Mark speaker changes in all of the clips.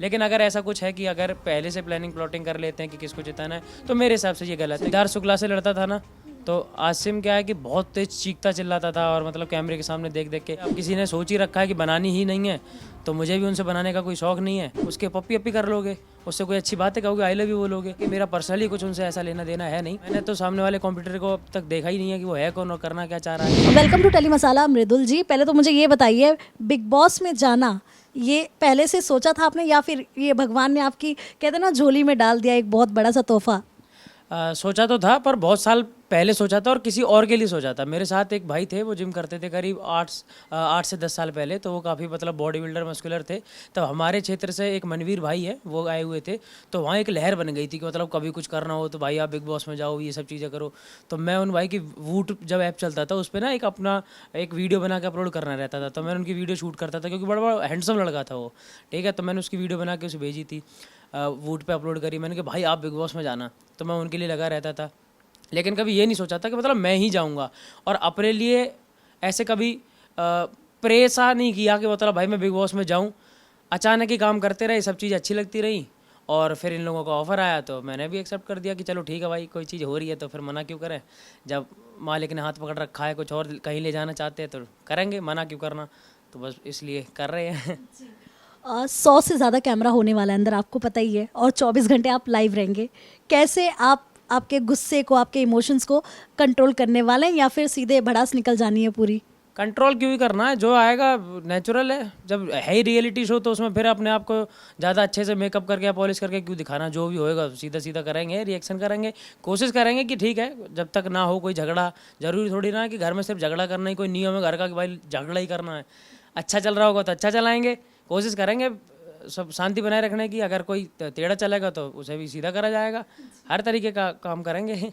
Speaker 1: लेकिन अगर ऐसा कुछ है कि अगर पहले से प्लानिंग प्लॉटिंग कर लेते हैं कि किसको जिताना है, तो मेरे हिसाब से ये गलत है। सिद्धार्थ शुक्ला से लड़ता था ना, तो आसिम क्या है कि बहुत तेज चीखता चिल्लाता था और मतलब कैमरे के सामने देख देख के। अब किसी ने सोच ही रखा है कि बनानी ही नहीं है, तो मुझे भी उनसे बनाने का कोई शौक नहीं है। उसके पप्पी अप्पी कर लोगे, उससे कोई अच्छी बात है कहोगे, आई लव यू बोलोगे, कि मेरा पर्सनली कुछ उनसे ऐसा लेना देना है नहीं। मैंने तो सामने वाले कॉम्पिटिटर को अब तक देखा ही नहीं है कि वो है कौन और करना क्या चाह रहा है।
Speaker 2: वेलकम टू टेली मसाला। मृदुल जी, पहले तो मुझे ये बताइए, बिग बॉस में जाना ये पहले से सोचा था आपने, या फिर ये भगवान ने आपकी कहते हैं ना झोली में डाल दिया एक बहुत बड़ा सा तोहफा?
Speaker 1: सोचा तो था, पर बहुत साल पहले सोचा था और किसी और के लिए सोचा था। मेरे साथ एक भाई थे, वो जिम करते थे करीब 8 से 10 साल पहले, तो वो काफ़ी मतलब बॉडी बिल्डर मस्कुलर थे। तब हमारे क्षेत्र से एक मनवीर भाई है, वो आए हुए थे, तो वहाँ एक लहर बन गई थी कि मतलब कभी कुछ करना हो तो भाई आप बिग बॉस में जाओ, ये सब चीज़ें करो। तो मैं उन भाई की वूट जब ऐप चलता था, उस पर ना एक अपना एक वीडियो बना के अपलोड करना रहता था, तो मैं उनकी वीडियो शूट करता था, क्योंकि बड़ा बड़ा हैंडसम लड़का था वो, ठीक है। तो मैंने उसकी वीडियो बना के उसे भेजी थी, वूट पे अपलोड करी। मैंने कहा भाई आप बिग बॉस में जाना, तो मैं उनके लिए लगा रहता था। लेकिन कभी ये नहीं सोचा था कि मतलब मैं ही जाऊंगा, और अपने लिए ऐसे कभी प्रेसा नहीं किया कि मतलब भाई मैं बिग बॉस में जाऊं। अचानक ही काम करते रहे, सब चीज़ अच्छी लगती रही, और फिर इन लोगों का ऑफ़र आया तो मैंने भी एक्सेप्ट कर दिया कि चलो ठीक है भाई, कोई चीज़ हो रही है तो फिर मना क्यों करें। जब मालिक ने हाथ पकड़ रखा है, कुछ और कहीं ले जाना चाहते हैं तो करेंगे, मना क्यों करना। तो बस इसलिए कर रहे हैं।
Speaker 2: 100 से ज़्यादा कैमरा होने वाला है अंदर, आपको पता ही है, और 24 घंटे आप लाइव रहेंगे। कैसे आप आपके गुस्से को, आपके इमोशंस को कंट्रोल करने वाले हैं, या फिर सीधे भड़ास निकल जानी है पूरी?
Speaker 1: कंट्रोल क्यों ही करना है, जो आएगा नेचुरल है। जब है ही रियलिटी शो, तो उसमें फिर अपने आप को ज़्यादा अच्छे से मेकअप करके या पॉलिश करके क्यों दिखाना। जो भी होएगा सीधा सीधा करेंगे, रिएक्शन करेंगे, कोशिश करेंगे कि ठीक है, जब तक ना हो कोई झगड़ा। ज़रूरी थोड़ी ना है कि घर में सिर्फ झगड़ा करना ही कोई नियम है घर का, कि भाई झगड़ा ही करना है। अच्छा चल रहा होगा तो अच्छा चलाएंगे, कोशिश करेंगे सब शांति बनाए रखने की। अगर कोई टेढ़ा चलेगा तो उसे भी सीधा करा जाएगा। हर तरीके का काम करेंगे।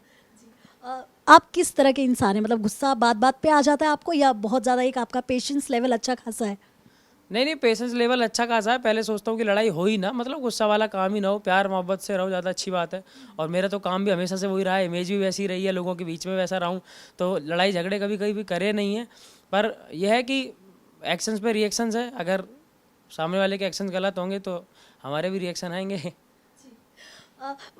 Speaker 2: आप किस तरह के इंसान हैं? मतलब गुस्सा बात बात पे आ जाता है आपको, या बहुत ज़्यादा एक आपका पेशेंस लेवल अच्छा खासा है?
Speaker 1: नहीं नहीं, पेशेंस लेवल अच्छा खासा है। पहले सोचता हूँ कि लड़ाई हो ही ना, मतलब गुस्सा वाला काम ही ना हो, प्यार मोहब्बत से रहो, ज़्यादा अच्छी बात है। और मेरा तो काम भी हमेशा से वही रहा है, इमेज भी वैसी रही है, लोगों के बीच में वैसा रहा हूँ। तो लड़ाई झगड़े कभी कभी भी करे नहीं है, पर यह है कि एक्शंस पे रिएक्शंस है। अगर सामने वाले के एक्शन गलत होंगे तो हमारे भी रिएक्शन आएंगे।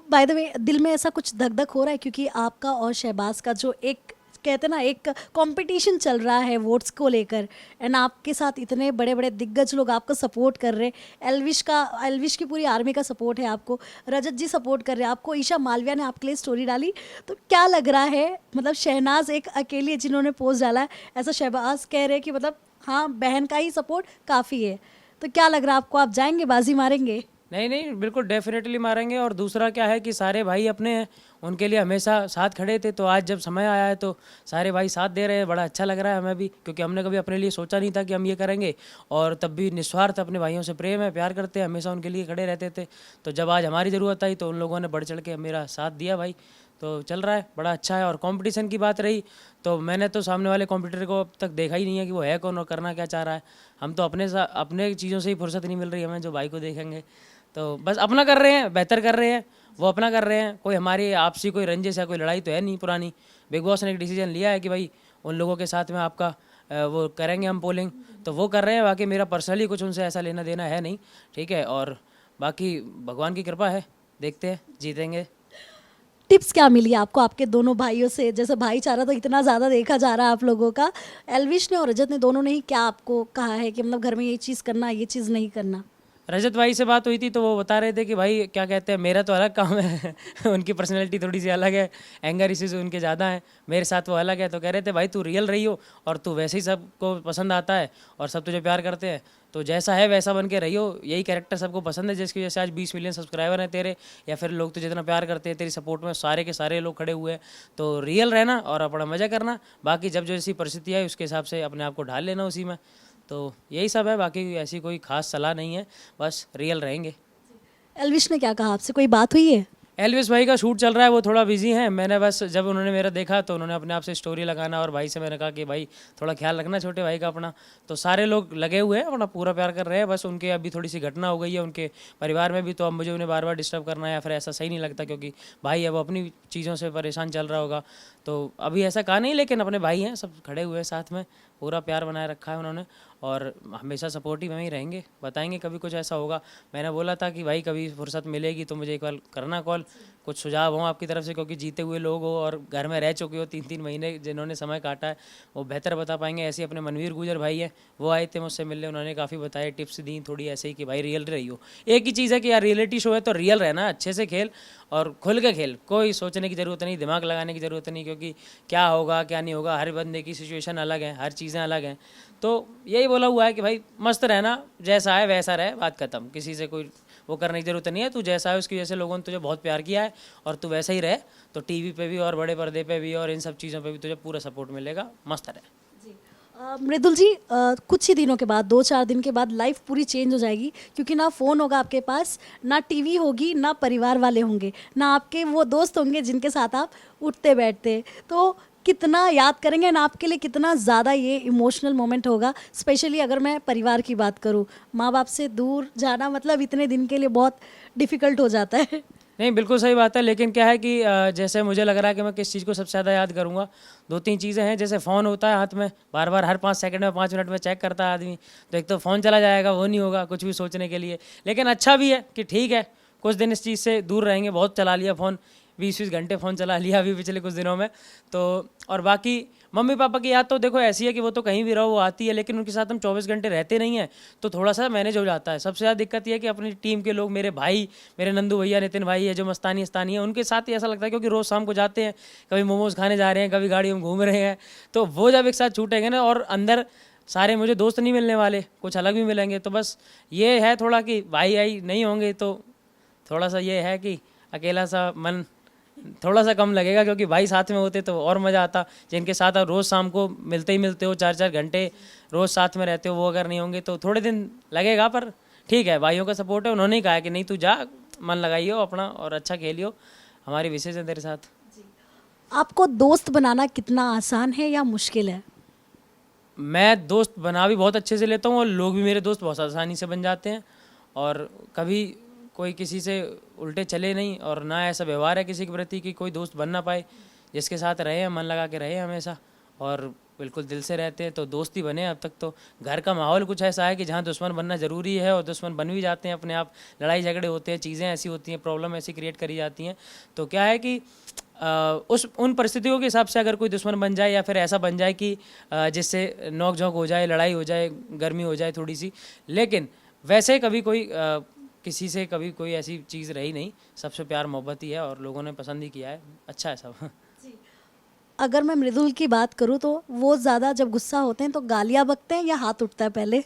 Speaker 2: बाय द वे, दिल में ऐसा कुछ धक धक हो रहा है, क्योंकि आपका और शहबाज का जो एक कहते हैं ना एक कंपटीशन चल रहा है वोट्स को लेकर, एंड आपके साथ इतने बड़े बड़े दिग्गज लोग आपको सपोर्ट कर रहे हैं। एलविश की पूरी आर्मी का सपोर्ट है आपको, रजत जी सपोर्ट कर रहे हैं आपको, ईशा मालविया ने आपके लिए स्टोरी डाली। तो क्या लग रहा है, मतलब शहनाज एक अकेली है जिन्होंने पोस्ट डाला है, ऐसा शहबाज कह रहे हैं कि मतलब हाँ बहन का ही सपोर्ट काफ़ी है। तो क्या लग रहा है आपको, आप जाएंगे, बाजी मारेंगे?
Speaker 1: नहीं नहीं, बिल्कुल डेफिनेटली मारेंगे। और दूसरा क्या है कि सारे भाई अपने हैं, उनके लिए हमेशा साथ खड़े थे, तो आज जब समय आया है तो सारे भाई साथ दे रहे हैं। बड़ा अच्छा लग रहा है हमें भी, क्योंकि हमने कभी अपने लिए सोचा नहीं था कि हम ये करेंगे। और तब भी निस्वार्थ अपने भाइयों से प्रेम है, प्यार करते हैं, हमेशा उनके लिए खड़े रहते थे। तो जब आज हमारी ज़रूरत आई तो उन लोगों ने बढ़ चढ़ के मेरा साथ दिया भाई। तो चल रहा है, बड़ा अच्छा है। और कंपटीशन की बात रही, तो मैंने तो सामने वाले कॉम्पिटिटर को अब तक देखा ही नहीं है कि वो है कौन और करना क्या चाह रहा है। हम तो अपने चीज़ों से ही फुर्सत नहीं मिल रही हमें, जो भाई को देखेंगे। तो बस अपना कर रहे हैं, बेहतर कर रहे हैं, वो अपना कर रहे हैं। कोई हमारी आपसी कोई रंजिश या कोई लड़ाई तो है नहीं पुरानी। बिग बॉस ने एक डिसीजन लिया है कि भाई उन लोगों के साथ में आपका वो करेंगे हम पोलिंग, तो वो कर रहे हैं। बाकी मेरा पर्सनली कुछ उनसे ऐसा लेना देना है नहीं, ठीक है। और बाकी भगवान की कृपा है, देखते हैं, जीतेंगे।
Speaker 2: टिप्स क्या मिली आपको आपके दोनों भाइयों से? जैसे भाईचारा तो इतना ज़्यादा देखा जा रहा है आप लोगों का, एलविश ने और रजत ने दोनों ने ही क्या आपको कहा है कि मतलब घर में ये चीज़ करना, ये चीज़ नहीं करना?
Speaker 1: रजत भाई से बात हुई थी, तो वो बता रहे थे कि भाई क्या कहते हैं, मेरा तो अलग काम है। उनकी पर्सनैलिटी थोड़ी सी अलग है, एंगर इश्यूज उनके ज़्यादा हैं, मेरे साथ वो अलग है। तो कह रहे थे भाई तू रियल रही हो, और तू वैसे ही सबको पसंद आता है, और सब तुझे प्यार करते हैं, तो जैसा है वैसा बन के रही हो। यही कैरेक्टर सबको पसंद है, जिसकी वजह से आज 20 मिलियन सब्सक्राइबर हैं तेरे, या फिर लोग तुझे इतना प्यार करते हैं, तेरी सपोर्ट में सारे के सारे लोग खड़े हुए हैं। तो रियल रहना और अपना मज़ा करना, बाकी जब जैसी परिस्थिति है उसके हिसाब से अपने आप को ढाल लेना उसी में। तो यही सब है, बाकी ऐसी कोई खास सलाह नहीं है, बस रियल रहेंगे।
Speaker 2: एलविश ने क्या कहा आपसे, कोई बात हुई है?
Speaker 1: एलविस भाई का शूट चल रहा है, वो थोड़ा बिजी हैं। मैंने बस जब उन्होंने मेरा देखा तो उन्होंने अपने आप से स्टोरी लगाना, और भाई से मैंने कहा कि भाई थोड़ा ख्याल रखना छोटे भाई का अपना। तो सारे लोग लगे हुए हैं, अपना पूरा प्यार कर रहे हैं। बस उनके अभी थोड़ी सी घटना हो गई है उनके परिवार में भी, तो अब मुझे उन्हें बार बार डिस्टर्ब करना या फिर ऐसा सही नहीं लगता, क्योंकि भाई है वो अपनी चीज़ों से परेशान चल रहा होगा। तो अभी ऐसा कहा नहीं, लेकिन अपने भाई हैं, सब खड़े हुए हैं साथ में, पूरा प्यार बनाए रखा है उन्होंने। और हमेशा सपोर्टिव में ही रहेंगे, बताएंगे कभी कुछ ऐसा होगा। मैंने बोला था कि भाई कभी फुर्सत मिलेगी तो मुझे एक बार करना कॉल, कुछ सुझाव हो आपकी तरफ से, क्योंकि जीते हुए लोग हो और घर में रह चुके हो 3-3 महीने जिन्होंने समय काटा है वो बेहतर बता पाएंगे। ऐसे ही अपने मनवीर गुजर भाई है, वो आए थे मुझसे मिलने, उन्होंने काफ़ी बताए, टिप्स दी थोड़ी ऐसे ही कि भाई रियल रही हो। एक ही चीज़ है कि यार रियलिटी शो है तो रियल रहना, अच्छे से खेल और खुल के खेल, कोई सोचने की ज़रूरत नहीं, दिमाग लगाने की ज़रूरत नहीं, क्योंकि क्या होगा क्या नहीं होगा, हर बंदे की सिचुएशन अलग है, हर चीज़ें अलग हैं। तो यही बोला हुआ है कि भाई मस्त रहना, जैसा है वैसा रहे, बात खत्म, किसी से कोई वो करने की ज़रूरत नहीं है। तू जैसा है उसकी वजह से लोगों ने तुझे बहुत प्यार किया है और तू वैसा ही रहे, तो टीवी पे भी और बड़े पर्दे पे भी और इन सब चीज़ों पे भी तुझे पूरा सपोर्ट मिलेगा, मस्त रहे।
Speaker 2: मृदुल जी, कुछ ही दिनों के बाद 2-4 दिन के बाद लाइफ पूरी चेंज हो जाएगी, क्योंकि ना फ़ोन होगा आपके पास, ना टीवी होगी, ना परिवार वाले होंगे, ना आपके वो दोस्त होंगे जिनके साथ आप उठते बैठते। तो कितना याद करेंगे ना, आपके लिए कितना ज़्यादा ये इमोशनल मोमेंट होगा। स्पेशली अगर मैं परिवार की बात करूँ, माँ बाप से दूर जाना मतलब इतने दिन के लिए बहुत डिफ़िकल्ट हो जाता है।
Speaker 1: नहीं, बिल्कुल सही बात है, लेकिन क्या है कि जैसे मुझे लग रहा है कि मैं किस चीज़ को सबसे ज़्यादा याद करूँगा, 2-3 चीज़ें हैं। जैसे फ़ोन होता है हाथ में, बार बार हर 5 सेकंड में 5 मिनट में चेक करता है आदमी, तो एक तो फ़ोन चला जाएगा, वो नहीं होगा कुछ भी सोचने के लिए। लेकिन अच्छा भी है कि ठीक है, कुछ दिन इस चीज़ से दूर रहेंगे। बहुत चला लिया फ़ोन, 20-20 घंटे फ़ोन चला लिया अभी पिछले कुछ दिनों में। तो और बाकी मम्मी पापा की याद तो देखो ऐसी है कि वो तो कहीं भी रहो वो आती है, लेकिन उनके साथ हम 24 घंटे रहते नहीं हैं, तो थोड़ा सा मैनेज हो जाता है। सबसे ज़्यादा दिक्कत ये है कि अपनी टीम के लोग, मेरे भाई, मेरे नंदू भैया, नितिन भाई है जो मस्तानी अस्तानी है, उनके साथ ही ऐसा लगता है, क्योंकि रोज़ शाम को जाते हैं, कभी मोमोज़ खाने जा रहे हैं, कभी गाड़ी में घूम रहे हैं, तो वो जब एक साथ छूटेंगे ना, और अंदर सारे मुझे दोस्त नहीं मिलने वाले, कुछ अलग भी मिलेंगे, तो बस ये है थोड़ा कि भाई आई नहीं होंगे तो थोड़ा सा ये है कि अकेला सा मन थोड़ा सा कम लगेगा, क्योंकि भाई साथ में होते तो और मज़ा आता, जिनके साथ आप रोज़ शाम को मिलते ही मिलते हो, 4-4 घंटे रोज़ साथ में रहते हो, वो अगर नहीं होंगे तो थोड़े दिन लगेगा। पर ठीक है, भाइयों का सपोर्ट है, उन्होंने ही कहा कि नहीं तू जा, मन लगाइयो अपना और अच्छा खेलियो, हमारी विशेष है तेरे साथ।
Speaker 2: आपको दोस्त बनाना कितना आसान है या मुश्किल है?
Speaker 1: मैं दोस्त बना भी बहुत अच्छे से लेता हूँ और लोग भी मेरे दोस्त बहुत आसानी से बन जाते हैं, और कभी कोई किसी से उल्टे चले नहीं, और ना ऐसा व्यवहार है किसी के प्रति कि कोई दोस्त बन ना पाए। जिसके साथ रहे, मन लगा के रहे हमेशा, और बिल्कुल दिल से रहते हैं तो दोस्त ही बने अब तक। तो घर का माहौल कुछ ऐसा है कि जहाँ दुश्मन बनना ज़रूरी है, और दुश्मन बन भी जाते हैं अपने आप, लड़ाई झगड़े होते हैं, चीज़ें ऐसी होती हैं, प्रॉब्लम ऐसी क्रिएट करी जाती हैं। तो क्या है कि उन परिस्थितियों के हिसाब से अगर कोई दुश्मन बन जाए या फिर ऐसा बन जाए कि जिससे नोक झोंक हो जाए, लड़ाई हो जाए, गर्मी हो जाए थोड़ी सी, लेकिन वैसे कभी कोई किसी से कभी कोई ऐसी चीज़ रही नहीं, सबसे प्यार मोहब्बत ही है और लोगों ने पसंद ही किया है, अच्छा है सब।
Speaker 2: अगर मैं मृदुल की बात करूँ तो वो ज़्यादा जब गुस्सा होते हैं तो गालियाँ बकते हैं या हाथ उठता है पहले?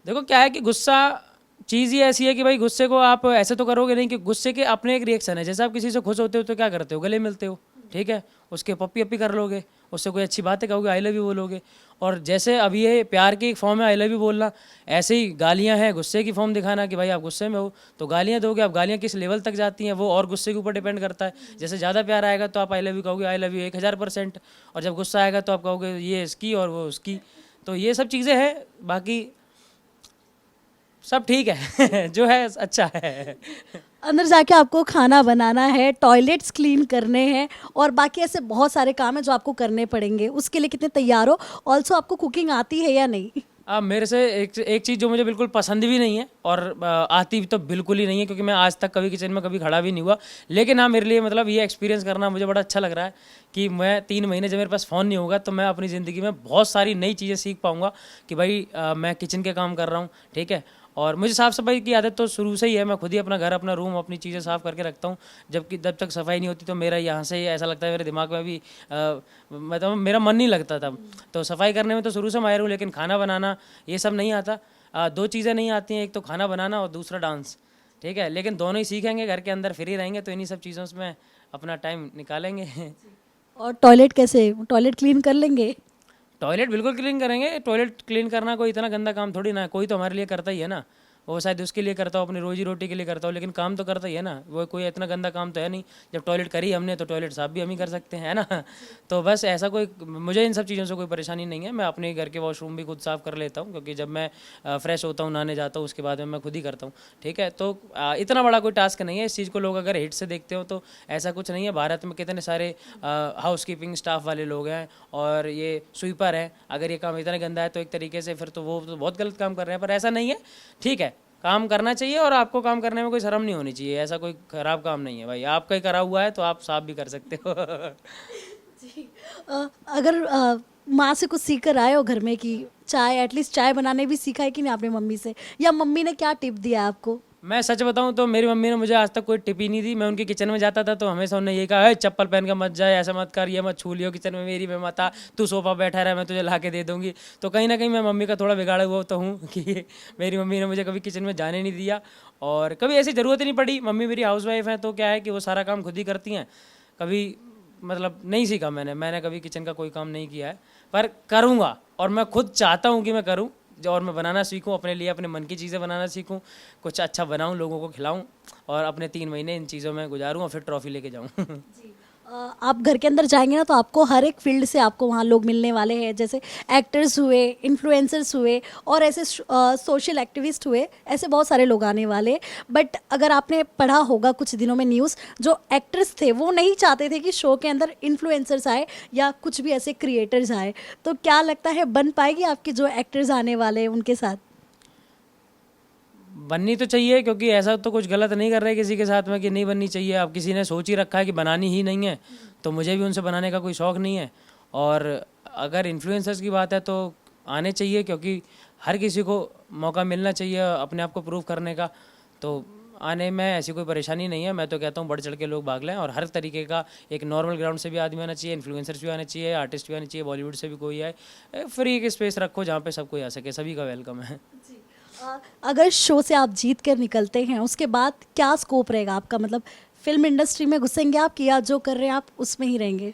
Speaker 1: देखो क्या है कि गुस्सा चीज़ ही ऐसी है कि भाई गुस्से को आप ऐसे तो करोगे नहीं, कि गुस्से के अपने एक रिएक्शन है। जैसे आप किसी से खुश होते हो तो क्या करते हो, गले मिलते हो, ठीक है, उसके पप्पी अप्पी कर लोगे, उससे कोई अच्छी बातें कहोगे, आई लव यू बोलोगे। और जैसे अभी ये प्यार की एक फॉर्म है आई लव यू बोलना, ऐसे ही गालियाँ हैं गुस्से की फॉर्म दिखाना कि भाई आप गुस्से में हो तो गालियाँ दोगे। अब गालियाँ किस लेवल तक जाती हैं वो और गुस्से के ऊपर डिपेंड करता है। जैसे ज़्यादा प्यार आएगा तो आप आई लव यू कहोगे, आई लव यू 1000%, और जब गुस्सा आएगा तो आप कहोगे ये इसकी और वो उसकी। तो ये सब चीज़ें हैं, बाकी सब ठीक है जो है अच्छा है।
Speaker 2: अंदर जाके आपको खाना बनाना है, टॉयलेट्स क्लीन करने हैं और बाकी ऐसे बहुत सारे काम हैं जो आपको करने पड़ेंगे, उसके लिए कितने तैयार हो? ऑल्सो आपको कुकिंग आती है या नहीं?
Speaker 1: अब मेरे से एक चीज़ जो मुझे बिल्कुल पसंद भी नहीं है और आती भी तो बिल्कुल ही नहीं है, क्योंकि मैं आज तक कभी किचन में कभी खड़ा भी नहीं हुआ। लेकिन हाँ, मेरे लिए मतलब ये एक्सपीरियंस करना मुझे बड़ा अच्छा लग रहा है कि मैं 3 महीने जब मेरे पास फ़ोन नहीं होगा तो मैं अपनी ज़िंदगी में बहुत सारी नई चीज़ें सीख पाऊँगा कि भाई मैं किचन के काम कर रहा हूँ, ठीक है। और मुझे साफ़ सफाई की आदत तो शुरू से ही है, मैं खुद ही अपना घर, अपना रूम, अपनी चीज़ें साफ़ करके रखता हूँ। जब तक सफाई नहीं होती तो मेरा यहाँ से ऐसा लगता है, मेरे दिमाग में भी मतलब मेरा मन नहीं लगता तब। तो सफाई करने में तो शुरू से माहिर हूँ, लेकिन खाना बनाना ये सब नहीं आता। 2 चीज़ें नहीं आती हैं, एक तो खाना बनाना और दूसरा डांस, ठीक है। लेकिन दोनों ही सीखेंगे, घर के अंदर फ्री रहेंगे तो इन्हीं सब चीज़ों में अपना टाइम निकालेंगे।
Speaker 2: और टॉयलेट कैसे, टॉयलेट क्लीन कर लेंगे?
Speaker 1: टॉयलेट बिल्कुल क्लीन करेंगे। टॉयलेट क्लीन करना कोई इतना गंदा काम थोड़ी ना है, कोई तो हमारे लिए करता ही है ना। वो शायद उसके लिए करता हो, अपनी रोजी रोटी के लिए करता हो, लेकिन काम तो करता ही है ना। वो कोई इतना गंदा काम तो है नहीं। जब टॉयलेट करी हमने तो टॉयलेट साफ भी हम ही कर सकते हैं, है ना। तो बस ऐसा कोई, मुझे इन सब चीज़ों से कोई परेशानी नहीं है। मैं अपने घर के वॉशरूम भी खुद साफ़ कर लेता हूँ, क्योंकि जब मैं फ्रेश होता हूँ, नहाने जाता हूँ, उसके बाद में मैं खुद ही करता हूँ। ठीक है, तो इतना बड़ा कोई टास्क नहीं है। इस चीज़ को लोग अगर हिट से देखते हो तो ऐसा कुछ नहीं है। भारत में कितने सारे हाउस कीपिंग स्टाफ वाले लोग हैं और ये स्वीपर हैं। अगर ये काम इतना गंदा है तो एक तरीके से फिर तो वो तो बहुत गलत काम कर रहे हैं, पर ऐसा नहीं है। ठीक है, काम करना चाहिए और आपको काम करने में कोई शर्म नहीं होनी चाहिए। ऐसा कोई खराब काम नहीं है भाई, आपका ही करा हुआ है तो आप साफ भी कर सकते हो।
Speaker 2: जी। अगर माँ से कुछ सीख कर आए हो घर में कि चाय, एटलीस्ट चाय बनाने भी सीखा है कि नहीं आपने मम्मी से, या मम्मी ने क्या टिप दिया आपको?
Speaker 1: मैं सच बताऊं तो मेरी मम्मी ने मुझे आज तक कोई टिप ही नहीं दी। मैं उनके किचन में जाता था तो हमेशा उन्होंने यही कहा है, चप्पल पहन कर मत जाए, ऐसा मत कर, ये मत छू लियो किचन में मेरी, में मत आ, तू सोफा बैठा रहा, मैं तुझे ला के दे दूंगी। तो कहीं ना कहीं मैं मम्मी का थोड़ा बिगाड़ा हुआ तो हूँ कि मेरी मम्मी ने मुझे कभी किचन में जाने नहीं दिया और कभी ऐसी ज़रूरत ही नहीं पड़ी। मम्मी मेरी हाउस वाइफ है तो क्या है कि वो सारा काम खुद ही करती हैं। कभी मतलब नहीं सीखा मैंने कभी किचन का कोई काम नहीं किया है, पर करूँगा और मैं खुद चाहता हूँ कि मैं करूँ और मैं बनाना सीखूं, अपने लिए अपने मन की चीज़ें बनाना सीखूं, कुछ अच्छा बनाऊं, लोगों को खिलाऊं और अपने 3 महीने इन चीज़ों में गुजारूं और फिर ट्रॉफी लेके जाऊं।
Speaker 2: जी। आप घर के अंदर जाएंगे ना तो आपको हर एक फील्ड से आपको वहाँ लोग मिलने वाले हैं, जैसे एक्टर्स हुए, इन्फ्लुएंसर्स हुए और ऐसे सोशल एक्टिविस्ट हुए, ऐसे बहुत सारे लोग आने वाले। बट अगर आपने पढ़ा होगा कुछ दिनों में न्यूज़, जो एक्टर्स थे वो नहीं चाहते थे कि शो के अंदर इन्फ्लुएंसर्स आए या कुछ भी ऐसे क्रिएटर्स आए। तो क्या लगता है बन पाएगी आपके जो एक्टर्स आने वाले हैं उनके साथ?
Speaker 1: बननी तो चाहिए, क्योंकि ऐसा तो कुछ गलत नहीं कर रहे किसी के साथ में कि नहीं बननी चाहिए। अब किसी ने सोच ही रखा है कि बनानी ही नहीं है, तो मुझे भी उनसे बनाने का कोई शौक़ नहीं है। और अगर इन्फ्लुएंसर्स की बात है तो आने चाहिए, क्योंकि हर किसी को मौका मिलना चाहिए अपने आप को प्रूव करने का। तो आने में ऐसी कोई परेशानी नहीं है। मैं तो कहता हूँ बढ़ चढ़ के लोग भाग लें और हर तरीके का, एक नॉर्मल ग्राउंड से भी आदमी आना चाहिए, इन्फ्लुएंसर्स भी आने चाहिए, आर्टिस्ट भी आने चाहिए, बॉलीवुड से भी कोई आए। फ्री एक स्पेस रखो जहाँ पे सब कोई आ सके, सभी का वेलकम है।
Speaker 2: अगर शो से आप जीत कर निकलते हैं उसके बाद क्या स्कोप रहेगा आपका? मतलब फिल्म इंडस्ट्री में घुसेंगे आप कि या जो कर रहे हैं आप उसमें ही रहेंगे?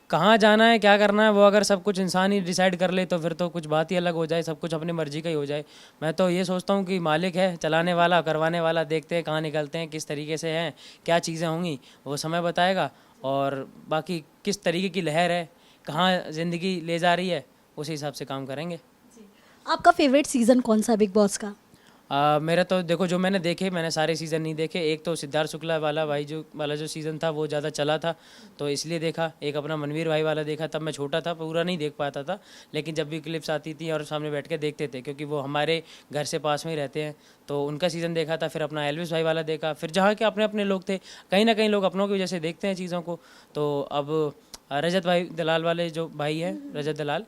Speaker 1: कहाँ जाना है, क्या करना है, वो अगर सब कुछ इंसान ही डिसाइड कर ले तो फिर तो कुछ बात ही अलग हो जाए, सब कुछ अपनी मर्जी का ही हो जाए। मैं तो ये सोचता हूँ कि मालिक है, चलाने वाला, करवाने वाला, देखते हैं कहाँ निकलते हैं, किस तरीके से हैं, क्या चीज़ें होंगी वो समय बताएगा। और बाकी किस तरीके की लहर है, कहाँ ज़िंदगी ले जा रही है, उसी हिसाब से काम करेंगे।
Speaker 2: आपका फेवरेट सीज़न कौन सा बिग बॉस का?
Speaker 1: मेरा तो देखो, जो मैंने देखे, मैंने सारे सीज़न नहीं देखे। एक तो सिद्धार्थ शुक्ला वाला भाई जो सीज़न था वो ज़्यादा चला था तो इसलिए देखा। एक अपना मनवीर भाई वाला देखा, तब मैं छोटा था, पूरा नहीं देख पाता था, लेकिन जब भी क्लिप्स आती थी और सामने बैठ के देखते थे, क्योंकि वो हमारे घर से पास में ही रहते हैं, तो उनका सीज़न देखा था। फिर अपना एल्विस भाई वाला देखा। फिर जहाँ के अपने अपने लोग थे, कहीं ना कहीं लोग अपनों की वजह से देखते हैं चीज़ों को। तो अब रजत भाई दलाल वाले जो भाई हैं, रजत दलाल,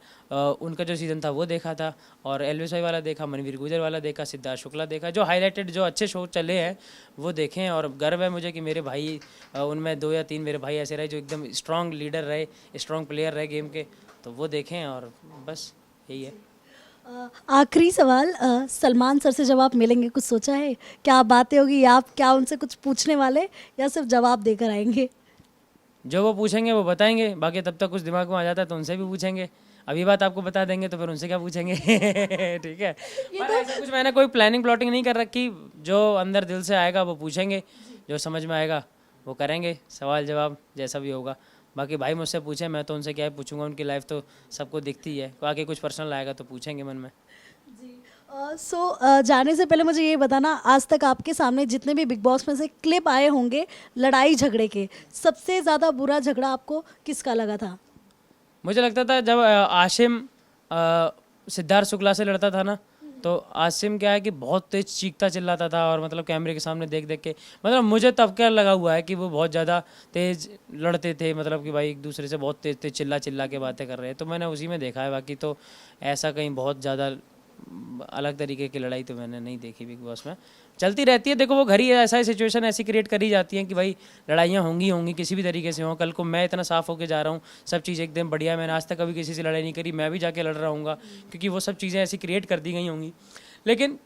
Speaker 1: उनका जो सीज़न था वो देखा था, और एल्विस भाई वाला देखा, मनवीर गुजर वाला देखा, सिद्धार्थ शुक्ला देखा। जो हाईलाइटेड जो अच्छे शो चले हैं वो देखे हैं। और गर्व है मुझे कि मेरे भाई, उनमें 2 या 3 मेरे भाई ऐसे रहे जो एकदम स्ट्रॉन्ग लीडर रहे, स्ट्रॉन्ग प्लेयर रहे गेम के, तो वो देखे हैं। और बस यही है।
Speaker 2: आखिरी सवाल, सलमान सर से जब आप मिलेंगे कुछ सोचा है? क्या बातें होगी या आप क्या उनसे कुछ पूछने वाले या सिर्फ जवाब देकर आएंगे?
Speaker 1: जो वो पूछेंगे वो बताएंगे, बाकी तब तक कुछ दिमाग में आ जाता है तो उनसे भी पूछेंगे। अभी बात आपको बता देंगे तो फिर उनसे क्या पूछेंगे। ठीक है, पर ऐसा कुछ मैंने कोई प्लानिंग प्लॉटिंग नहीं कर रखी। जो अंदर दिल से आएगा वो पूछेंगे, जो समझ में आएगा वो करेंगे, सवाल जवाब जैसा भी होगा। बाकी भाई मुझसे पूछे, मैं तो उनसे क्या ही पूछूंगा, उनकी लाइफ तो सबको दिखती है। बाकी कुछ पर्सनल आएगा तो पूछेंगे मन में।
Speaker 2: जाने से पहले मुझे ये बताना, आज तक आपके सामने जितने भी बिग बॉस में से क्लिप आए होंगे लड़ाई झगड़े के, सबसे ज़्यादा बुरा झगड़ा आपको किसका लगा था?
Speaker 1: मुझे लगता था जब आशिम सिद्धार्थ शुक्ला से लड़ता था ना, तो आसिम क्या है कि बहुत तेज चीखता चिल्लाता था, और मतलब कैमरे के सामने देख देख के, मतलब मुझे तब क्या लगा हुआ है कि वो बहुत ज़्यादा तेज़ लड़ते थे, मतलब कि भाई एक दूसरे से बहुत तेज तेज चिल्ला के बातें कर रहे हैं। तो मैंने उसी में देखा है, बाकी तो ऐसा कहीं बहुत ज़्यादा अलग तरीके की लड़ाई तो मैंने नहीं देखी बिग बॉस में। चलती रहती है, देखो वो घर ही ऐसा सिचुएशन ऐसी क्रिएट करी जाती हैं कि भाई लड़ाइयाँ होंगी किसी भी तरीके से हों। कल को मैं इतना साफ़ होके जा रहा हूँ, सब चीज़ एकदम बढ़िया है, मैंने आज तक कभी किसी से लड़ाई नहीं करी, मैं भी जाके लड़ रहा हूँगा, क्योंकि वो सब चीज़ें ऐसी क्रिएट कर दी गई होंगी। लेकिन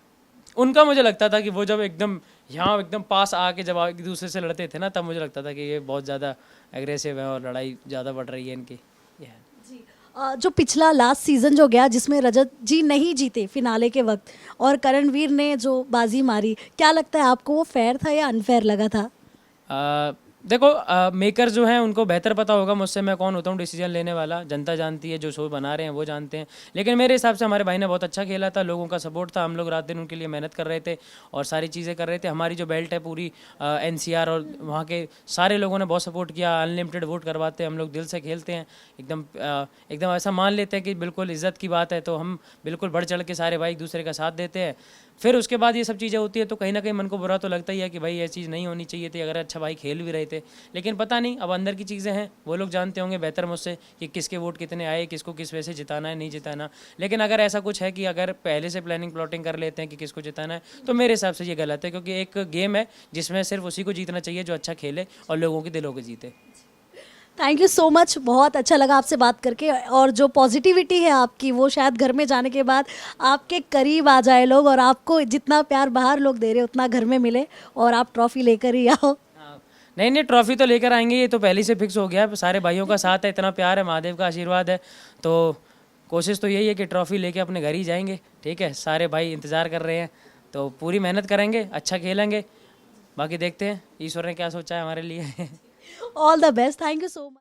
Speaker 1: उनका मुझे लगता था कि वो जब एकदम यहाँ एकदम पास आके जब एक दूसरे से लड़ते थे ना, तब मुझे लगता था कि ये बहुत ज़्यादा एग्रेसिव है और लड़ाई ज़्यादा बढ़ रही है इनकी।
Speaker 2: जी, जो पिछला लास्ट सीजन जो गया जिसमें रजत जी नहीं जीते फिनाले के वक्त और करणवीर ने जो बाजी मारी, क्या लगता है आपको वो फेयर था या अनफेयर लगा था?
Speaker 1: देखो, मेकर जो हैं उनको बेहतर पता होगा मुझसे, मैं कौन होता हूँ डिसीजन लेने वाला। जनता जानती है, जो शो बना रहे हैं वो जानते हैं। लेकिन मेरे हिसाब से हमारे भाई ने बहुत अच्छा खेला था, लोगों का सपोर्ट था, हम लोग रात दिन उनके लिए मेहनत कर रहे थे और सारी चीज़ें कर रहे थे। हमारी जो बेल्ट है पूरी NCR और वहाँ के सारे लोगों ने बहुत सपोर्ट किया। अनलिमिटेड वोट करवाते हैं, हम लोग दिल से खेलते हैं, एकदम ऐसा मान लेते हैं कि बिल्कुल इज़्ज़त की बात है, तो हम बिल्कुल बढ़ चढ़ के सारे भाई एक दूसरे का साथ देते हैं। फिर उसके बाद ये सब चीज़ें होती है तो कहीं ना कहीं मन को बुरा तो लगता ही है कि भाई ये चीज़ नहीं होनी चाहिए थी, अगर अच्छा भाई खेल भी रहे थे। लेकिन पता नहीं, अब अंदर की चीज़ें हैं, वो लोग जानते होंगे बेहतर मुझसे कि किसके वोट कितने आए, किसको किस वजह से जिताना है, नहीं जिताना। लेकिन अगर ऐसा कुछ है कि अगर पहले से प्लानिंग प्लॉटिंग कर लेते हैं कि किसको जिताना है, तो मेरे हिसाब से ये गलत है, क्योंकि एक गेम है जिसमें सिर्फ उसी को जीतना चाहिए जो अच्छा खेले और लोगों के दिलों को जीते।
Speaker 2: थैंक यू सो मच, बहुत अच्छा लगा आपसे बात करके। और जो पॉजिटिविटी है आपकी वो शायद घर में जाने के बाद आपके करीब आ जाए लोग, और आपको जितना प्यार बाहर लोग दे रहे हैं उतना घर में मिले और आप ट्रॉफी लेकर ही आओ।
Speaker 1: हाँ, नहीं नहीं, ट्रॉफी तो लेकर आएंगे, ये तो पहले से फिक्स हो गया है। सारे भाइयों का साथ है, इतना प्यार है, महादेव का आशीर्वाद है, तो कोशिश तो यही है कि ट्रॉफी लेके अपने घर ही जाएंगे। ठीक है, सारे भाई इंतज़ार कर रहे हैं, तो पूरी मेहनत करेंगे, अच्छा खेलेंगे, बाकी देखते हैं ईश्वर ने क्या सोचा है हमारे लिए।
Speaker 2: All the best, thank you so much.